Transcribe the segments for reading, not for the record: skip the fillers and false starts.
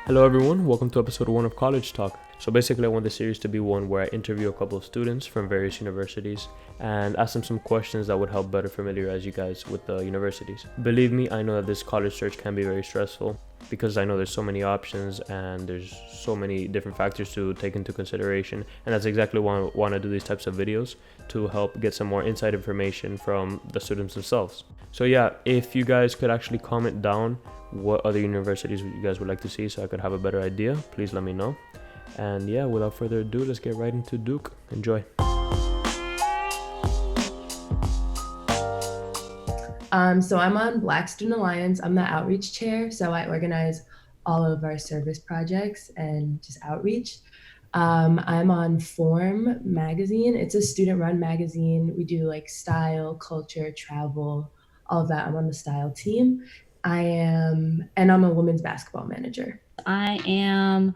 Hello everyone, welcome to episode 1 of College Talk. So basically I want this series to be one where I interview a couple of students from various universities and ask them some questions that would help better familiarize you guys with the universities. Believe me, I know that this college search can be very stressful because I know there's so many options and there's so many different factors to take into consideration, and that's exactly why I want to do these types of videos, to help get some more inside information from the students themselves. So yeah, if you guys could actually comment down what other universities you guys would like to see so I could have a better idea, please let me know. And yeah, without further ado, let's get right into Duke. Enjoy. So I'm on Black Student Alliance. I'm the outreach chair, so I organize all of our service projects and just outreach. I'm on Form magazine. It's a student-run magazine. We do like style, culture, travel, all of that. I'm on the style team. And I'm a women's basketball manager. I am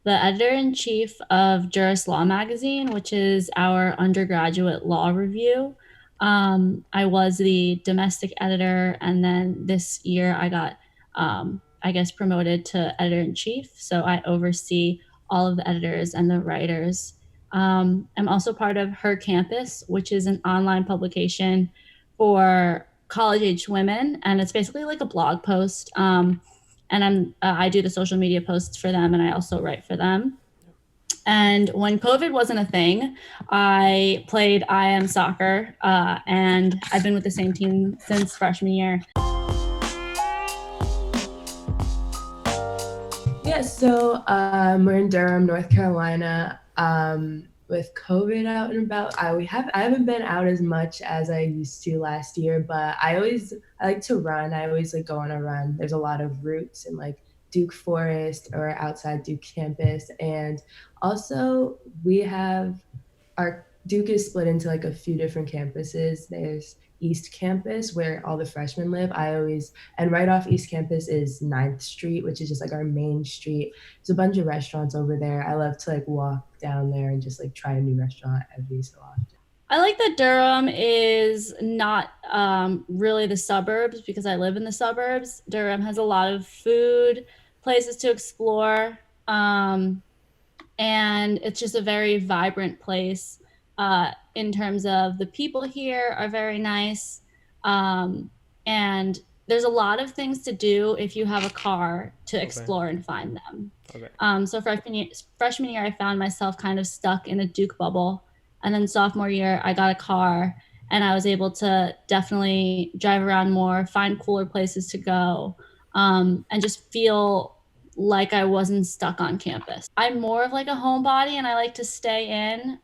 the editor-in-chief of Juris Law Magazine, which is our undergraduate law review. I was the domestic editor, and then this year I got, promoted to editor-in-chief. So I oversee all of the editors and the writers. I'm also part of Her Campus, which is an online publication for college-age women, and it's basically like a blog post. And I do the social media posts for them, and I also write for them. And when COVID wasn't a thing, I played IM soccer, and I've been with the same team since freshman year. Yeah, so we're in Durham, North Carolina. With COVID out and about, I haven't been out as much as I used to last year, but I like to run. I always like go on a run. There's a lot of routes in like Duke Forest or outside Duke campus, and also we have our Duke is split into like a few different campuses. There's East Campus where all the freshmen live. And right off East Campus is 9th Street, which is just like our main street. There's a bunch of restaurants over there. I love to like walk down there and just like try a new restaurant every so often. I like that Durham is not really the suburbs because I live in the suburbs. Durham has a lot of food, places to explore, and it's just a very vibrant place. In terms of the people here are very nice. And there's a lot of things to do if you have a car to explore and find them. Okay. So freshman year, I found myself kind of stuck in a Duke bubble. And then sophomore year, I got a car and I was able to definitely drive around more, find cooler places to go, and just feel like I wasn't stuck on campus. I'm more of like a homebody and I like to stay in,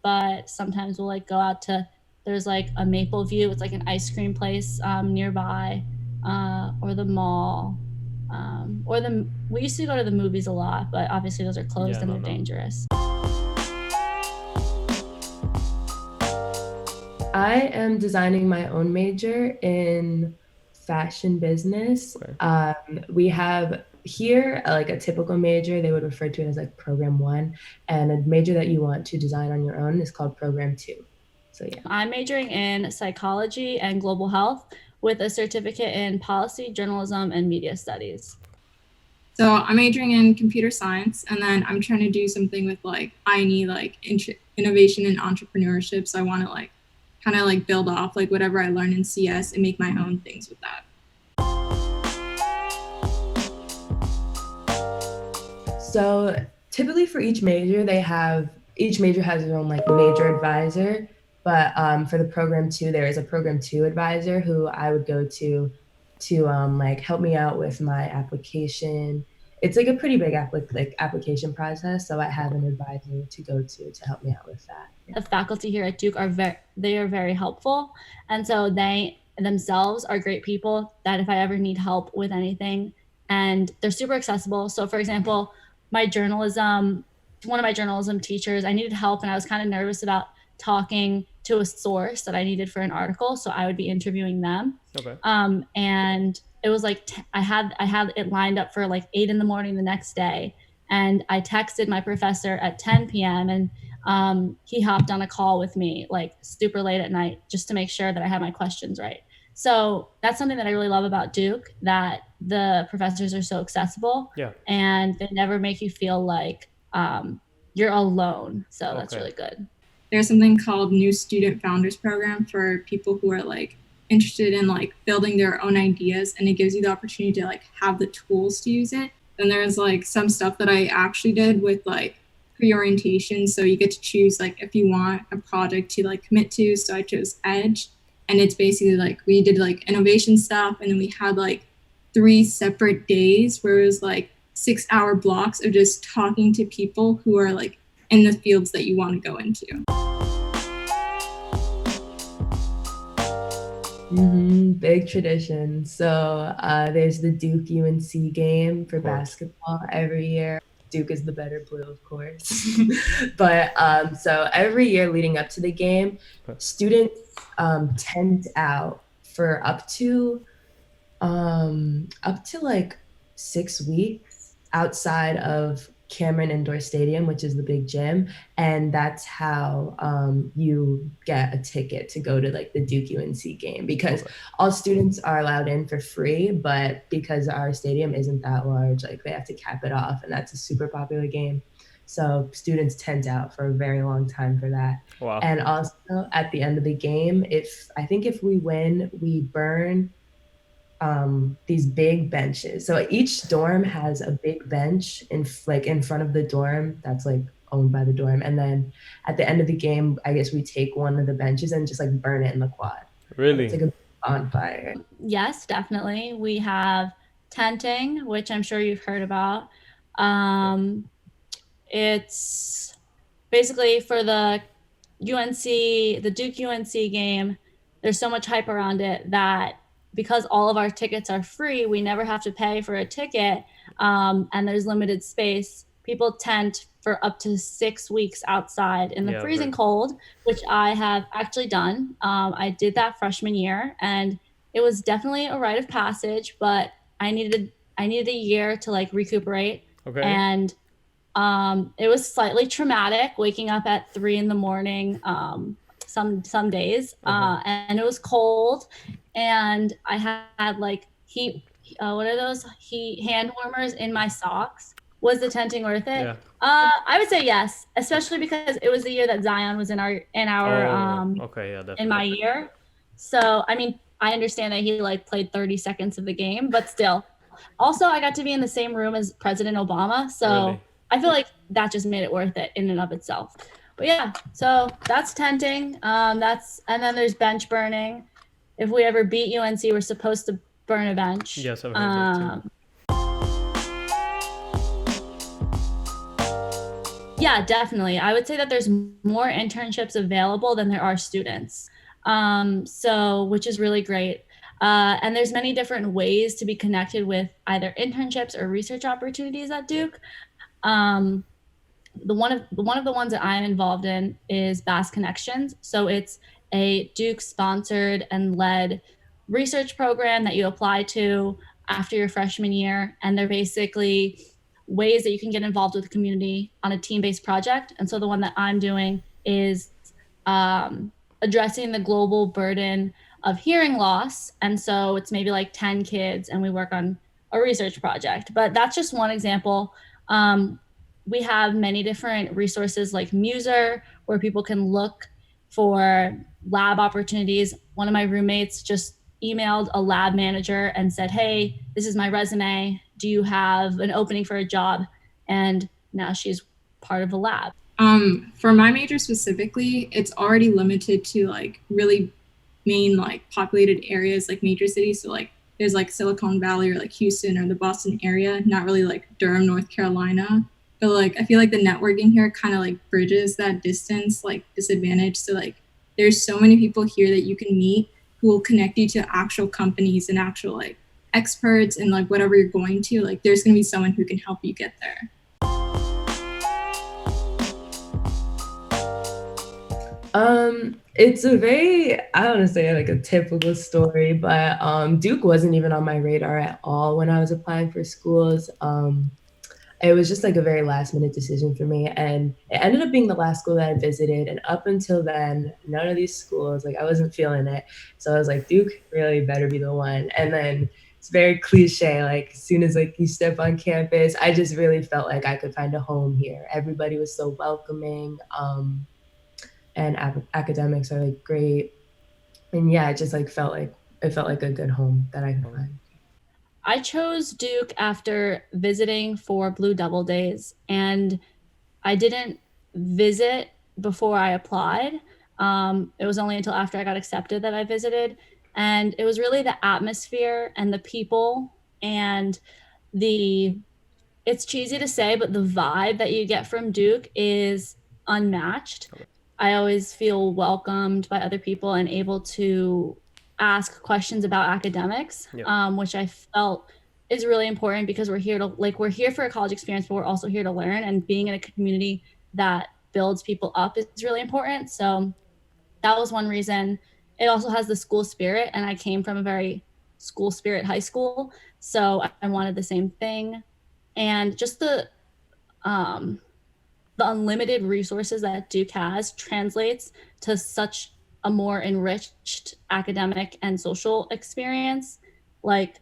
but sometimes we'll like go out to, there's like a Maple View, it's like an ice cream place nearby, or the mall, we used to go to the movies a lot, but obviously those are closed and they're dangerous. I am designing my own major in fashion business. Okay. We have here like a typical major, they would refer to it as like program 1, and a major that you want to design on your own is called program 2. So yeah. I'm majoring in psychology and global health with a certificate in policy, journalism, and media studies. So I'm majoring in computer science, and then I'm trying to do something with like INE, like innovation and entrepreneurship. So I want to like kind of like build off like whatever I learned in CS and make my own things with that. So typically for each major has their own like major advisor, but for the program 2, there is a program 2 advisor who I would go to like help me out with my application. It's like a pretty big application process, so I have an advisor to go to help me out with that. The faculty here at Duke are very helpful, and so they themselves are great people that if I ever need help with anything, and they're super accessible. So for example, one of my journalism teachers, I needed help and I was kind of nervous about talking to a source that I needed for an article, so I would be interviewing them. Okay. And it was like I had it lined up for like 8 a.m. the next day, and I texted my professor at 10 p.m. and he hopped on a call with me like super late at night just to make sure that I had my questions right. So that's something that I really love about Duke, that the professors are so accessible. Yeah. And they never make you feel like you're alone. So that's really good. There's something called New Student Founders Program for people who are like interested in like building their own ideas, and it gives you the opportunity to like have the tools to use it. And there's like some stuff that I actually did with like pre-orientation. So you get to choose like if you want a project to like commit to. So I chose Edge, and it's basically like we did like innovation stuff, and then we had like 3 separate days where it was like 6-hour blocks of just talking to people who are like in the fields that you want to go into. Big tradition. So there's the Duke UNC game for basketball every year. Duke is the better blue, of course. But so every year leading up to the game, students tent out for up to like 6 weeks outside of Cameron Indoor Stadium, which is the big gym, and that's how you get a ticket to go to like the Duke UNC game, because all students are allowed in for free, but because our stadium isn't that large, like they have to cap it off, and that's a super popular game. So students tent out for a very long time for that. Wow. And also at the end of the game, if we win, we burn these big benches. So each dorm has a big bench in front of the dorm that's like owned by the dorm. And then at the end of the game, I guess we take one of the benches and just like burn it in the quad. Really? It's like a bonfire. Yes, definitely. We have tenting, which I'm sure you've heard about. It's basically for the Duke UNC game. There's so much hype around it that because all of our tickets are free, we never have to pay for a ticket, and there's limited space. People tent for up to 6 weeks outside in the freezing cold, which I have actually done. I did that freshman year, and it was definitely a rite of passage, but I needed a year to like recuperate. Okay. And it was slightly traumatic waking up at 3 a.m. Some days, and it was cold, and I had like heat. What are those? Hand warmers in my socks. Was the tenting worth it? Yeah. I would say yes, especially because it was the year that Zion was in my year. So I mean, I understand that he like played 30 seconds of the game, but still. Also, I got to be in the same room as President Obama, so really? I feel like that just made it worth it in and of itself. But yeah, so that's tenting. And then there's bench burning. If we ever beat UNC, we're supposed to burn a bench. Yes, I've heard that too. Yeah, definitely. I would say that there's more internships available than there are students. Which is really great. And there's many different ways to be connected with either internships or research opportunities at Duke. One of the ones that I'm involved in is Bass Connections. So it's a Duke sponsored and led research program that you apply to after your freshman year. And they're basically ways that you can get involved with the community on a team-based project. And so the one that I'm doing is addressing the global burden of hearing loss. And so it's maybe like 10 kids, and we work on a research project. But that's just one example. We have many different resources like Muser, where people can look for lab opportunities. One of my roommates just emailed a lab manager and said, hey, this is my resume. Do you have an opening for a job? And now she's part of a lab. For my major specifically, it's already limited to like really main like populated areas like major cities. So like there's like Silicon Valley or like Houston or the Boston area, not really like Durham, North Carolina. But like I feel like the networking here kind of like bridges that distance, like disadvantage. So like there's so many people here that you can meet who will connect you to actual companies and actual like experts, and like whatever you're going to, like there's going to be someone who can help you get there. It's a very, I don't want to say like a typical story, but Duke wasn't even on my radar at all when I was applying for schools. It was just like a very last minute decision for me, and it ended up being the last school that I visited. And up until then, none of these schools, like I wasn't feeling it. So I was like, Duke really better be the one. And then it's very cliche. Like as soon as like you step on campus, I just really felt like I could find a home here. Everybody was so welcoming, and academics are like great. And yeah, it just like felt like a good home that I could find. I chose Duke after visiting for Blue Double Days, and I didn't visit before I applied. It was only until after I got accepted that I visited. And it was really the atmosphere and the people and it's cheesy to say, but the vibe that you get from Duke is unmatched. I always feel welcomed by other people and able to ask questions about academics, which I felt is really important because we're here for a college experience, but we're also here to learn, and being in a community that builds people up is really important. So that was one reason. It also has the school spirit, and I came from a very school spirit high school, so I wanted the same thing. And just the unlimited resources that Duke has translates to such a more enriched academic and social experience. Like,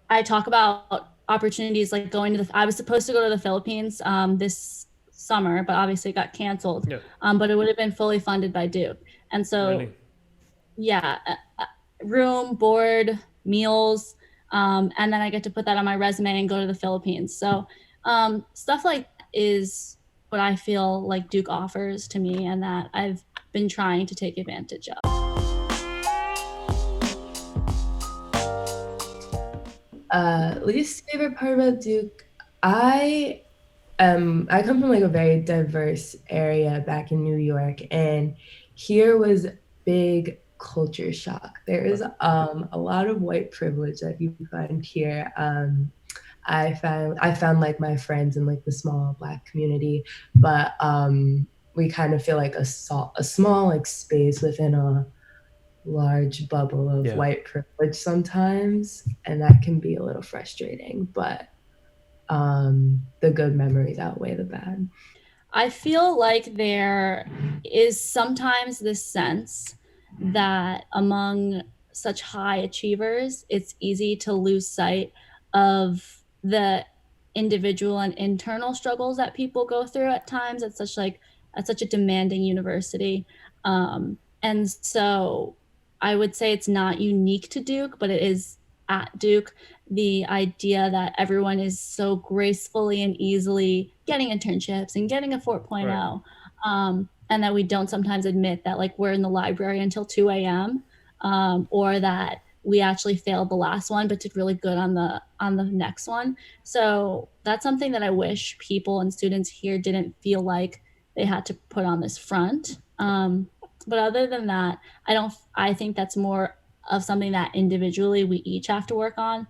I talk about opportunities like I was supposed to go to the Philippines this summer, but obviously it got canceled. But it would have been fully funded by Duke. And so, Really? Yeah, room, board, meals, and then I get to put that on my resume and go to the Philippines. So stuff like that is what I feel like Duke offers to me, and that I've been trying to take advantage of. Least favorite part about Duke, I come from like a very diverse area back in New York, and here was big culture shock. There is a lot of white privilege that you find here. I found like my friends in like the small Black community, but we kind of feel like a small like space within a large bubble of white privilege sometimes, and that can be a little frustrating, but the good memories outweigh the bad. I feel like there is sometimes this sense that among such high achievers, it's easy to lose sight of the individual and internal struggles that people go through at times at such a demanding university. And so I would say it's not unique to Duke, but it is at Duke, the idea that everyone is so gracefully and easily getting internships and getting a 4.0, and that we don't sometimes admit that like we're in the library until 2 a.m. Or that we actually failed the last one but did really good on the next one. So that's something that I wish people and students here didn't feel like they had to put on this front. But other than that, I think that's more of something that individually we each have to work on.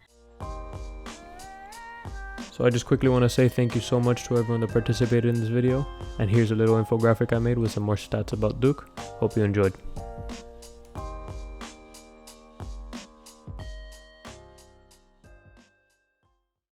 So I just quickly want to say thank you so much to everyone that participated in this video. And here's a little infographic I made with some more stats about Duke. Hope you enjoyed.